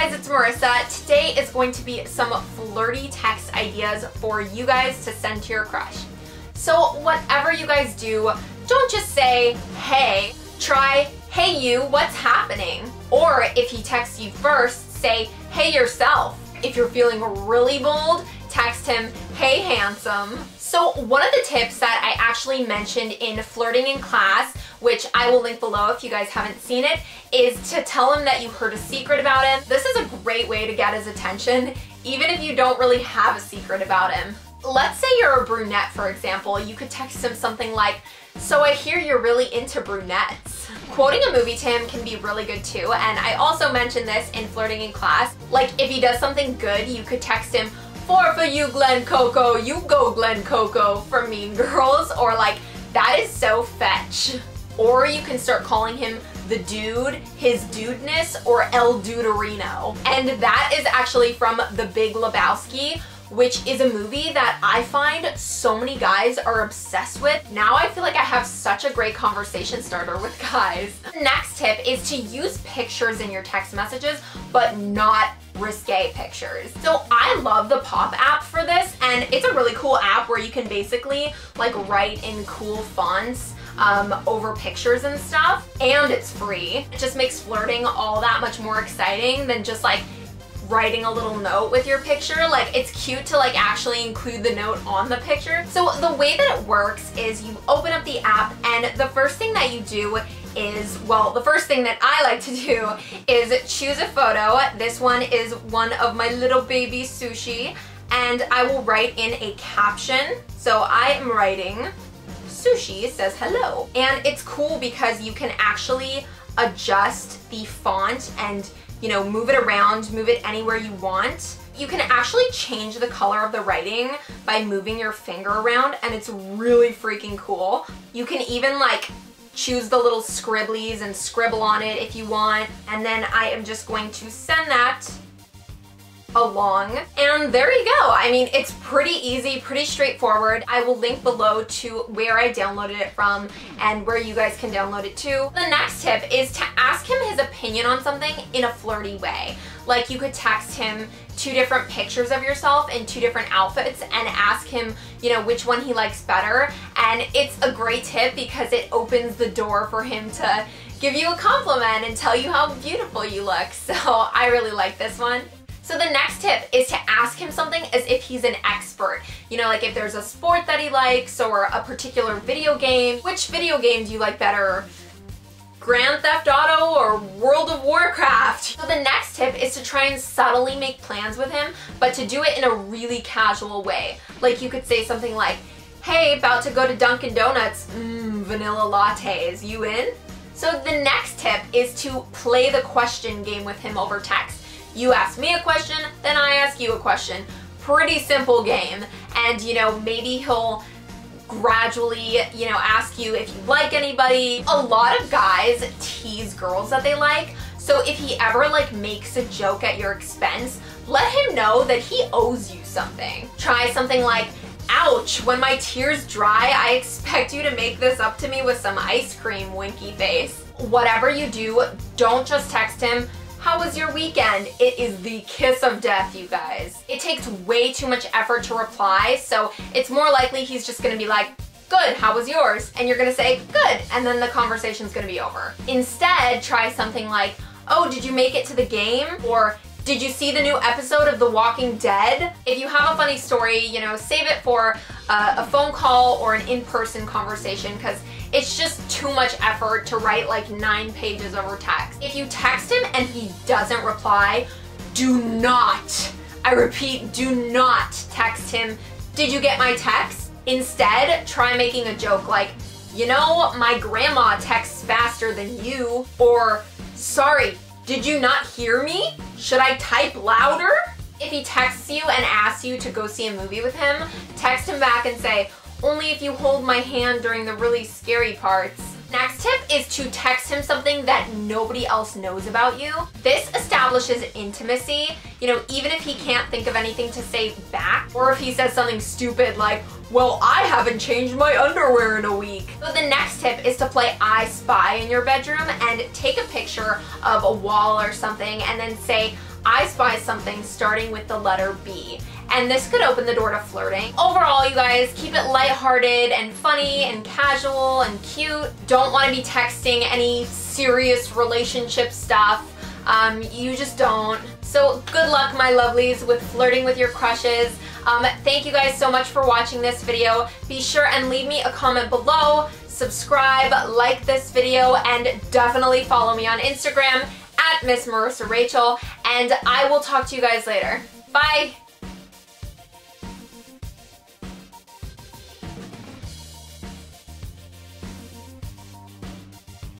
guys, it's Marissa. Today is going to be some flirty text ideas for you guys to send to your crush. So whatever you guys do, don't just say, hey, try, hey you, what's happening? Or if he texts you first, say, hey yourself. If you're feeling really bold, text him, hey handsome. So one of the tips that I actually mentioned in Flirting in Class, which I will link below if you guys haven't seen it, is to tell him that you heard a secret about him. This is a great way to get his attention, even if you don't really have a secret about him. Let's say you're a brunette, for example. You could text him something like, so I hear you're really into brunettes. Quoting a movie to him can be really good too, and I also mentioned this in Flirting in Class. Like if he does something good, you could text him, for you Glen Coco, you go Glen Coco from Mean Girls, or like, that is so fetch. Or you can start calling him the dude, his dudeness, or El Duderino. And that is actually from The Big Lebowski, which is a movie that I find so many guys are obsessed with. Now I feel like I have such a great conversation starter with guys. The next tip is to use pictures in your text messages, but not risque pictures. So I love the Pop app for this, and it's a really cool app where you can basically like write in cool fonts over pictures and stuff, and it's free. It just makes flirting all that much more exciting than just like writing a little note with your picture. Like it's cute to like actually include the note on the picture. So the way that it works is you open up the app, and the first thing that you do is, well, the first thing that I like to do is choose a photo. This one is one of my little baby Sushi, and I will write in a caption. So I am writing, Sushi says hello. And it's cool because you can actually adjust the font and, you know, move it around, move it anywhere you want. You can actually change the color of the writing by moving your finger around, and it's really freaking cool. You can even like choose the little scribblies and scribble on it if you want. And then I am just going to send that along, and there you go. I mean, it's pretty easy, pretty straightforward. I will link below to where I downloaded it from and where you guys can download it too. The next tip is to ask him his opinion on something in a flirty way. Like you could text him 2 different pictures of yourself in 2 different outfits and ask him, you know, which one he likes better. And it's a great tip because it opens the door for him to give you a compliment and tell you how beautiful you look. So I really like this one. So the next tip is to ask him something as if he's an expert. You know, like if there's a sport that he likes or a particular video game. Which video game do you like better? Grand Theft Auto or World of Warcraft? So the next tip is to try and subtly make plans with him, but to do it in a really casual way. Like you could say something like, hey, about to go to Dunkin' Donuts, vanilla lattes, you in? So the next tip is to play the question game with him over text. You ask me a question, then I ask you a question. Pretty simple game. And you know, maybe he'll gradually, you know, ask you if you like anybody. A lot of guys tease girls that they like. So if he ever like makes a joke at your expense, let him know that he owes you something. Try something like, ouch, when my tears dry, I expect you to make this up to me with some ice cream, winky face. Whatever you do, don't just text him, how was your weekend? It is the kiss of death, you guys. It takes way too much effort to reply, so it's more likely he's just gonna be like, good, how was yours? And you're gonna say, good, and then the conversation's gonna be over. Instead, try something like, oh, did you make it to the game? Or, did you see the new episode of The Walking Dead? If you have a funny story, you know, save it for a phone call or an in-person conversation, because it's just too much effort to write like 9 pages over text. If you text him and he doesn't reply, do not, I repeat, do not text him, did you get my text? Instead, try making a joke like, you know, my grandma texts faster than you, or sorry, did you not hear me? Should I type louder? If he texts you and asks you to go see a movie with him, text him back and say, only if you hold my hand during the really scary parts. Next tip is to text him something that nobody else knows about you. This establishes intimacy, you know, even if he can't think of anything to say back, or if he says something stupid like, well, I haven't changed my underwear in a week. So the next tip is to play I Spy in your bedroom and take a picture of a wall or something and then say, I spy something starting with the letter B. And this could open the door to flirting. Overall, you guys, keep it lighthearted and funny and casual and cute. Don't want to be texting any serious relationship stuff. You just don't. So good luck, my lovelies, with flirting with your crushes. Thank you guys so much for watching this video. Be sure and leave me a comment below, subscribe, like this video, and definitely follow me on Instagram at Miss Marissa Rachel, and I will talk to you guys later. Bye!